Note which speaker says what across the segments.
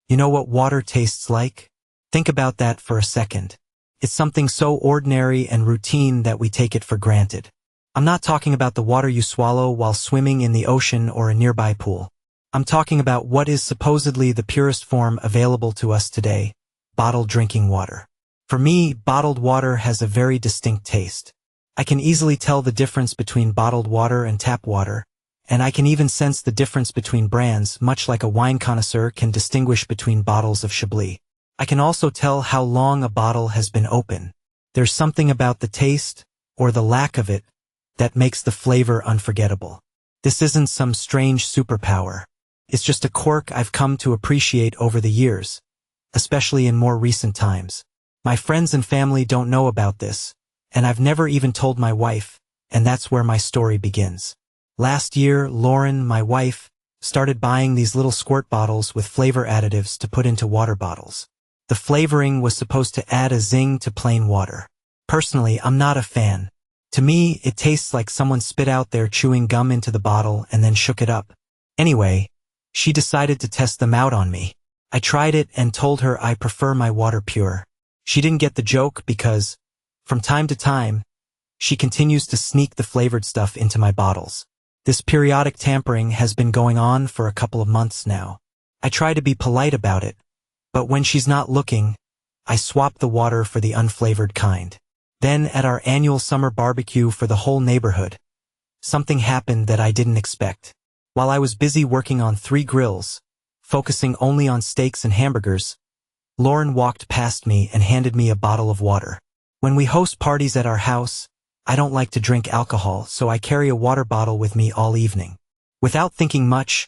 Speaker 1: You know what water tastes like? Think about that for a second. It's something so ordinary and routine that we take it for granted. I'm not talking about the water you swallow while swimming in the ocean or a nearby pool. I'm talking about what is supposedly the purest form available to us today, bottled drinking water. For me, bottled water has a very distinct taste. I can easily tell the difference between bottled water and tap water, and I can even sense the difference between brands, much like a wine connoisseur can distinguish between bottles of Chablis. I can also tell how long a bottle has been open. There's something about the taste, or the lack of it, that makes the flavor unforgettable. This isn't some strange superpower. It's just a quirk I've come to appreciate over the years, especially in more recent times. My friends and family don't know about this, and I've never even told my wife, and that's where my story begins. Last year, Lauren, my wife, started buying these little squirt bottles with flavor additives to put into water bottles. The flavoring was supposed to add a zing to plain water. Personally, I'm not a fan. To me, it tastes like someone spit out their chewing gum into the bottle and then shook it up. Anyway, she decided to test them out on me. I tried it and told her I prefer my water pure. She didn't get the joke because, from time to time, she continues to sneak the flavored stuff into my bottles. This periodic tampering has been going on for a couple of months now. I try to be polite about it, but when she's not looking, I swap the water for the unflavored kind. Then at our annual summer barbecue for the whole neighborhood, something happened that I didn't expect. While I was busy working on 3 grills, focusing only on steaks and hamburgers, Lauren walked past me and handed me a bottle of water. When we host parties at our house, I don't like to drink alcohol, so I carry a water bottle with me all evening. Without thinking much,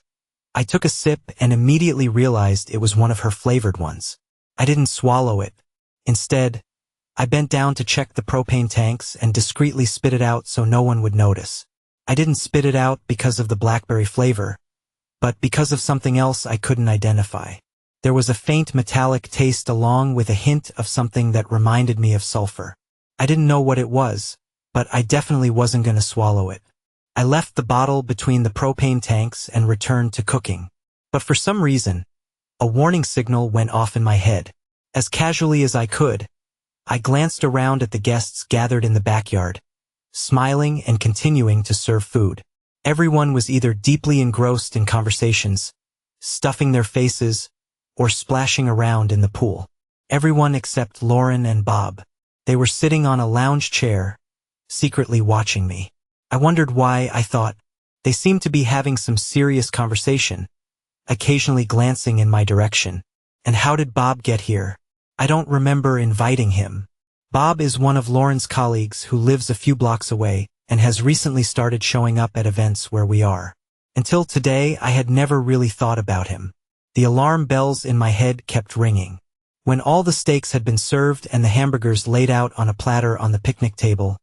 Speaker 1: I took a sip and immediately realized it was one of her flavored ones. I didn't swallow it. Instead, I bent down to check the propane tanks and discreetly spit it out so no one would notice. I didn't spit it out because of the blackberry flavor, but because of something else I couldn't identify. There was a faint metallic taste along with a hint of something that reminded me of sulfur. I didn't know what it was, but I definitely wasn't going to swallow it. I left the bottle between the propane tanks and returned to cooking. But for some reason, a warning signal went off in my head. As casually as I could, I glanced around at the guests gathered in the backyard, smiling and continuing to serve food. Everyone was either deeply engrossed in conversations, stuffing their faces, or splashing around in the pool. Everyone except Lauren and Bob. They were sitting on a lounge chair, secretly watching me. I wondered why. I thought, they seemed to be having some serious conversation, occasionally glancing in my direction. And how did Bob get here? I don't remember inviting him. Bob is one of Lauren's colleagues who lives a few blocks away and has recently started showing up at events where we are. Until today, I had never really thought about him. The alarm bells in my head kept ringing. When all the steaks had been served and the hamburgers laid out on a platter on the picnic table,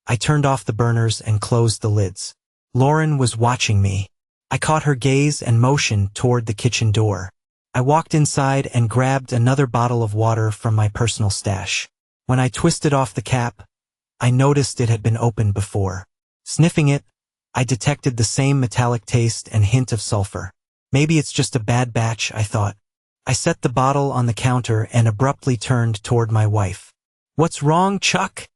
Speaker 1: I turned off the burners and closed the lids. Lauren was watching me. I caught her gaze and motioned toward the kitchen door. I walked inside and grabbed another bottle of water from my personal stash. When I twisted off the cap, I noticed it had been opened before. Sniffing it, I detected the same metallic taste and hint of sulfur. Maybe it's just a bad batch, I thought. I set the bottle on the counter and abruptly turned toward my wife. "What's wrong, Chuck?"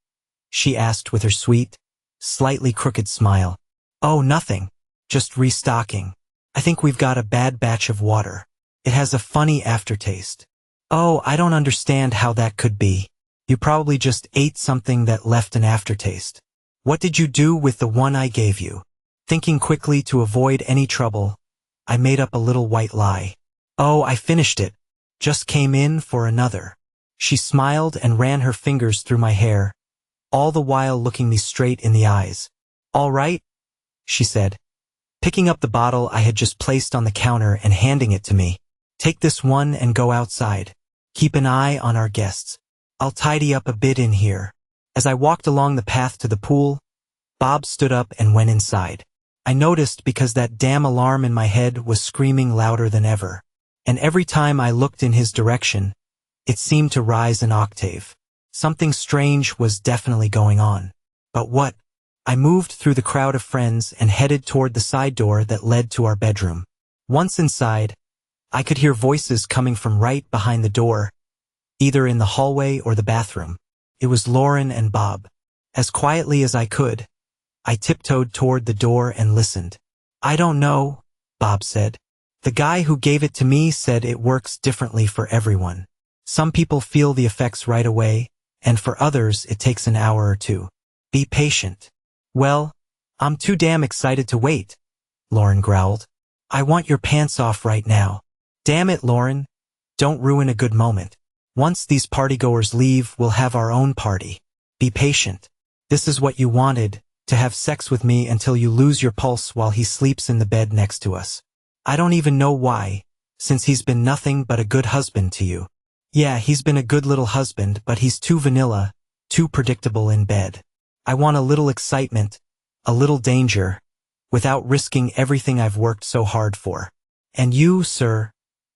Speaker 1: she asked with her sweet, slightly crooked smile. "Oh, nothing. Just restocking. I think we've got a bad batch of water. It has a funny aftertaste." "Oh, I don't understand how that could be. You probably just ate something that left an aftertaste. What did you do with the one I gave you?" Thinking quickly to avoid any trouble, I made up a little white lie. "Oh, I finished it. Just came in for another." She smiled and ran her fingers through my hair, all the while looking me straight in the eyes. "All right," she said, picking up the bottle I had just placed on the counter and handing it to me. "Take this one and go outside. Keep an eye on our guests. I'll tidy up a bit in here." As I walked along the path to the pool, Bob stood up and went inside. I noticed because that damn alarm in my head was screaming louder than ever. And every time I looked in his direction, it seemed to rise an octave. Something strange was definitely going on. But what? I moved through the crowd of friends and headed toward the side door that led to our bedroom. Once inside, I could hear voices coming from right behind the door, either in the hallway or the bathroom. It was Lauren and Bob. As quietly as I could, I tiptoed toward the door and listened. "I don't know," Bob said. "The guy who gave it to me said it works differently for everyone. Some people feel the effects right away, and for others it takes an hour or two. Be patient." "Well, I'm too damn excited to wait," Lauren growled. "I want your pants off right now." "Damn it, Lauren. Don't ruin a good moment. Once these partygoers leave, we'll have our own party. Be patient. This is what you wanted, to have sex with me until you lose your pulse while he sleeps in the bed next to us. I don't even know why, since he's been nothing but a good husband to you." "Yeah, he's been a good little husband, but he's too vanilla, too predictable in bed. I want a little excitement, a little danger, without risking everything I've worked so hard for. And you, sir,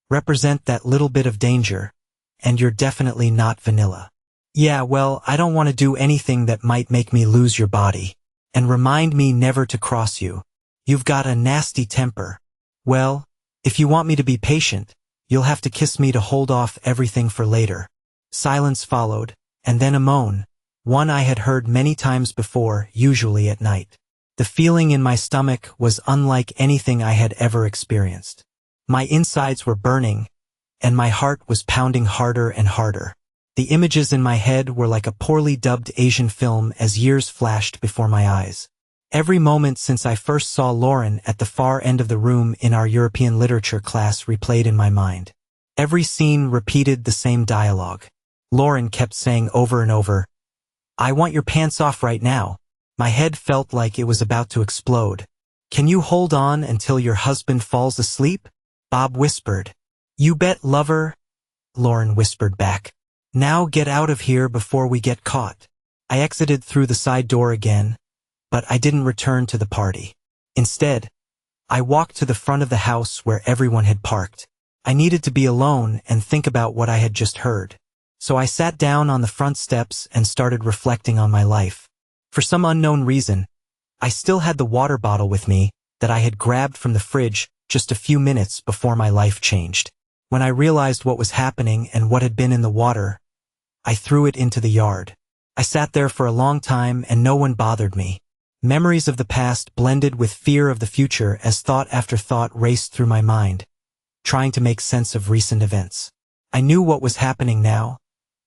Speaker 1: represent that little bit of danger, and you're definitely not vanilla." "Yeah, well, I don't want to do anything that might make me lose your body. And remind me never to cross you. You've got a nasty temper. Well, if you want me to be patient, you'll have to kiss me to hold off everything for later." Silence followed, and then a moan, one I had heard many times before, usually at night. The feeling in my stomach was unlike anything I had ever experienced. My insides were burning, and my heart was pounding harder and harder. The images in my head were like a poorly dubbed Asian film as years flashed before my eyes. Every moment since I first saw Lauren at the far end of the room in our European literature class replayed in my mind. Every scene repeated the same dialogue. Lauren kept saying over and over, "I want your pants off right now." My head felt like it was about to explode. "Can you hold on until your husband falls asleep?" Bob whispered. "You bet, lover," Lauren whispered back. "Now get out of here before we get caught." I exited through the side door again, but I didn't return to the party. Instead, I walked to the front of the house where everyone had parked. I needed to be alone and think about what I had just heard. So I sat down on the front steps and started reflecting on my life. For some unknown reason, I still had the water bottle with me that I had grabbed from the fridge just a few minutes before my life changed. When I realized what was happening and what had been in the water, I threw it into the yard. I sat there for a long time and no one bothered me. Memories of the past blended with fear of the future as thought after thought raced through my mind, trying to make sense of recent events. I knew what was happening now,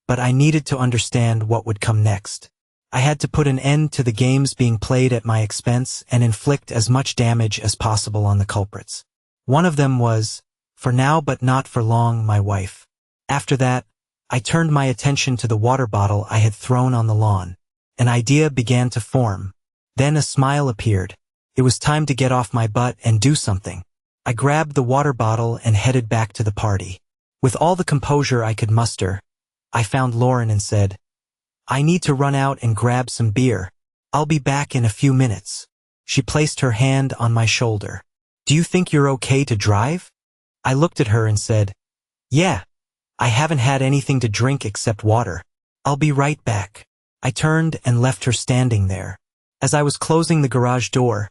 Speaker 1: but I needed to understand what would come next. I had to put an end to the games being played at my expense and inflict as much damage as possible on the culprits. One of them was, for now but not for long, my wife. After that, I turned my attention to the water bottle I had thrown on the lawn. An idea began to form. Then a smile appeared. It was time to get off my butt and do something. I grabbed the water bottle and headed back to the party. With all the composure I could muster, I found Lauren and said, "I need to run out and grab some beer. I'll be back in a few minutes." She placed her hand on my shoulder. "Do you think you're okay to drive?" I looked at her and said, "Yeah, I haven't had anything to drink except water. I'll be right back." I turned and left her standing there. As I was closing the garage door,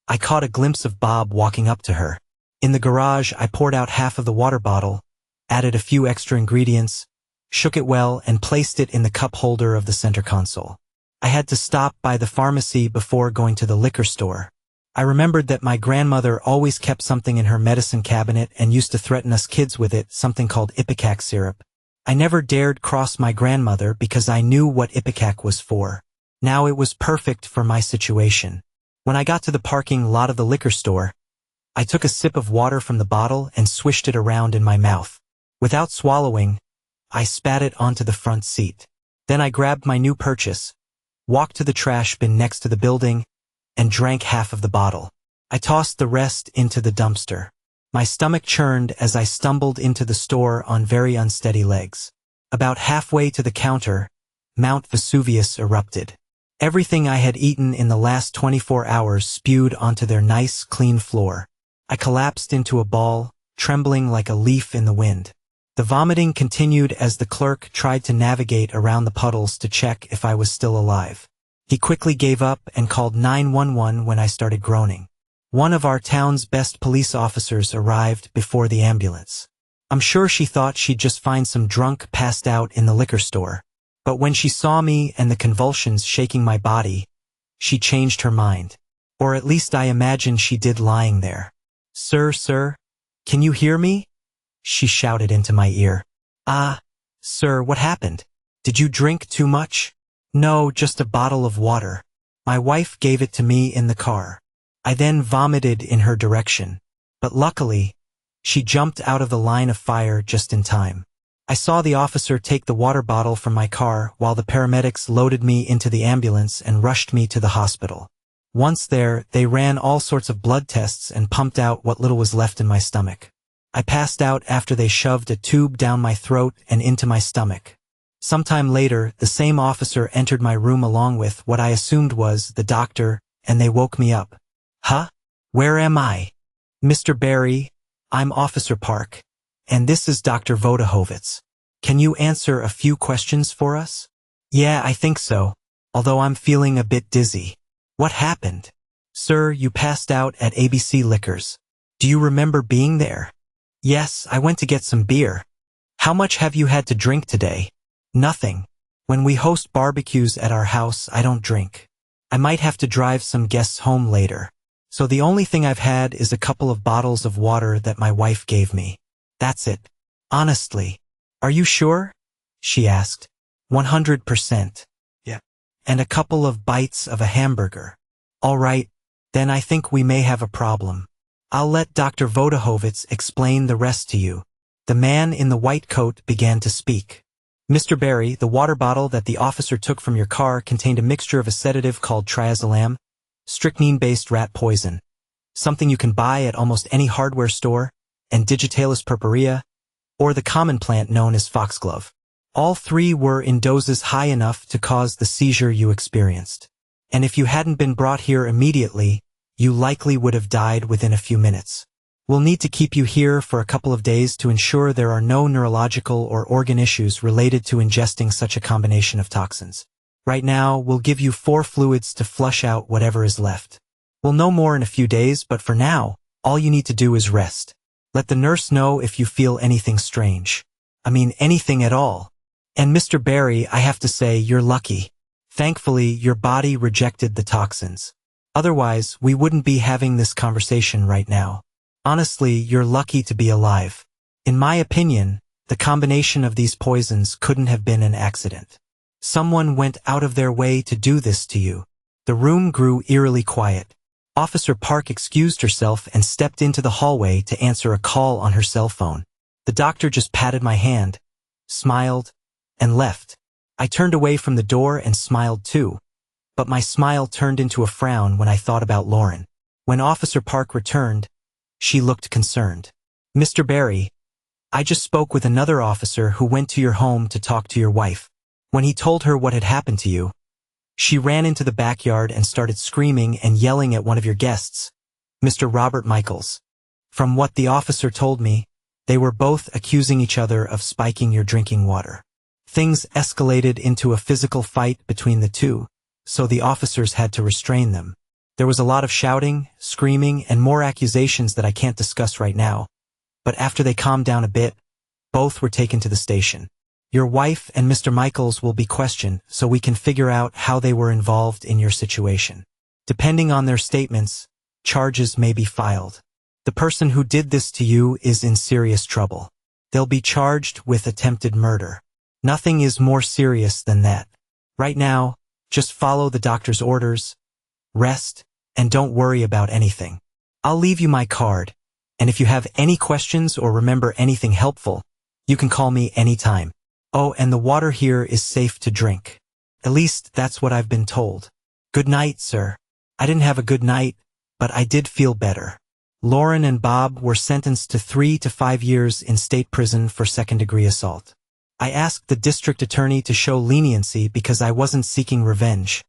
Speaker 1: I caught a glimpse of Bob walking up to her. In the garage, I poured out half of the water bottle, added a few extra ingredients, shook it well, and placed it in the cup holder of the center console. I had to stop by the pharmacy before going to the liquor store. I remembered that my grandmother always kept something in her medicine cabinet and used to threaten us kids with it, something called ipecac syrup. I never dared cross my grandmother because I knew what ipecac was for. Now it was perfect for my situation. When I got to the parking lot of the liquor store, I took a sip of water from the bottle and swished it around in my mouth. Without swallowing, I spat it onto the front seat. Then I grabbed my new purchase, walked to the trash bin next to the building, and drank half of the bottle. I tossed the rest into the dumpster. My stomach churned as I stumbled into the store on very unsteady legs. About halfway to the counter, Mount Vesuvius erupted. Everything I had eaten in the last 24 hours spewed onto their nice, clean floor. I collapsed into a ball, trembling like a leaf in the wind. The vomiting continued as the clerk tried to navigate around the puddles to check if I was still alive. He quickly gave up and called 911 when I started groaning. One of our town's best police officers arrived before the ambulance. I'm sure she thought she'd just find some drunk passed out in the liquor store. But when she saw me and the convulsions shaking my body, she changed her mind. Or at least I imagine she did lying there. Sir, can you hear me? She shouted into my ear. Sir, what happened? Did you drink too much? No, just a bottle of water. My wife gave it to me in the car. I then vomited in her direction. But luckily, she jumped out of the line of fire just in time. I saw the officer take the water bottle from my car while the paramedics loaded me into the ambulance and rushed me to the hospital. Once there, they ran all sorts of blood tests and pumped out what little was left in my stomach. I passed out after they shoved a tube down my throat and into my stomach. Sometime later, the same officer entered my room along with what I assumed was the doctor, and they woke me up. Huh? Where am I? Mr. Barry, I'm Officer Park, and this is Dr. Vodahovitz. Can you answer a few questions for us? Yeah, I think so, although I'm feeling a bit dizzy. What happened? Sir, you passed out at ABC Liquors. Do you remember being there? Yes, I went to get some beer. How much have you had to drink today? Nothing. When we host barbecues at our house, I don't drink. I might have to drive some guests home later. So the only thing I've had is a couple of bottles of water that my wife gave me. That's it. Honestly. Are you sure? She asked. 100%. Yeah. And a couple of bites of a hamburger. All right, then I think we may have a problem. I'll let Dr. Vodahovitz explain the rest to you. The man in the white coat began to speak. Mr. Barry, the water bottle that the officer took from your car contained a mixture of a sedative called triazolam, strychnine-based rat poison, something you can buy at almost any hardware store, and digitalis purpurea, or the common plant known as foxglove. All three were in doses high enough to cause the seizure you experienced. And if you hadn't been brought here immediately, you likely would have died within a few minutes. We'll need to keep you here for a couple of days to ensure there are no neurological or organ issues related to ingesting such a combination of toxins. Right now, we'll give you 4 fluids to flush out whatever is left. We'll know more in a few days, but for now, all you need to do is rest. Let the nurse know if you feel anything strange. I mean, anything at all. And Mr. Barry, I have to say, you're lucky. Thankfully, your body rejected the toxins. Otherwise, we wouldn't be having this conversation right now. Honestly, you're lucky to be alive. In my opinion, the combination of these poisons couldn't have been an accident. Someone went out of their way to do this to you. The room grew eerily quiet. Officer Park excused herself and stepped into the hallway to answer a call on her cell phone. The doctor just patted my hand, smiled, and left. I turned away from the door and smiled too, but my smile turned into a frown when I thought about Lauren. When Officer Park returned, she looked concerned. Mr. Barry, I just spoke with another officer who went to your home to talk to your wife. When he told her what had happened to you, she ran into the backyard and started screaming and yelling at one of your guests, Mr. Robert Michaels. From what the officer told me, they were both accusing each other of spiking your drinking water. Things escalated into a physical fight between the two, so the officers had to restrain them. There was a lot of shouting, screaming, and more accusations that I can't discuss right now, but after they calmed down a bit, both were taken to the station. Your wife and Mr. Michaels will be questioned so we can figure out how they were involved in your situation. Depending on their statements, charges may be filed. The person who did this to you is in serious trouble. They'll be charged with attempted murder. Nothing is more serious than that. Right now, just follow the doctor's orders, rest, and don't worry about anything. I'll leave you my card, and if you have any questions or remember anything helpful, you can call me anytime. Oh, and the water here is safe to drink. At least that's what I've been told. Good night, sir. I didn't have a good night, but I did feel better. Lauren and Bob were sentenced to 3 to 5 years in state prison for second-degree assault. I asked the district attorney to show leniency because I wasn't seeking revenge,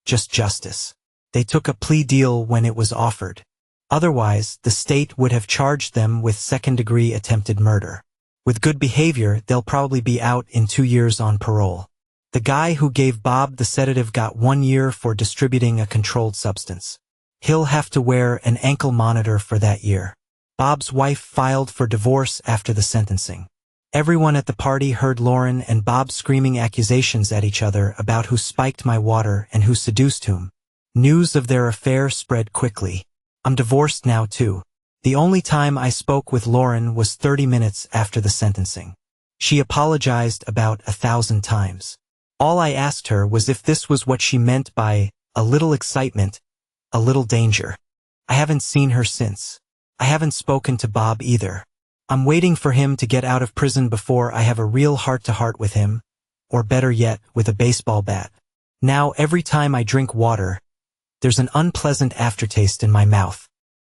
Speaker 1: just justice. They took a plea deal when it was offered. Otherwise, the state would have charged them with second-degree attempted murder. With good behavior, they'll probably be out in 2 years on parole. The guy who gave Bob the sedative got 1 year for distributing a controlled substance. He'll have to wear an ankle monitor for that year. Bob's wife filed for divorce after the sentencing. Everyone at the party heard Lauren and Bob screaming accusations at each other about who spiked my water and who seduced whom. News of their affair spread quickly. I'm divorced now too. The only time I spoke with Lauren was 30 minutes after the sentencing. She apologized about 1,000 times. All I asked her was if this was what she meant by a little excitement, a little danger. I haven't seen her since. I haven't spoken to Bob either. I'm waiting for him to get out of prison before I have a real heart-to-heart with him, or better yet, with a baseball bat. Now every time I drink water, there's an unpleasant aftertaste in my mouth.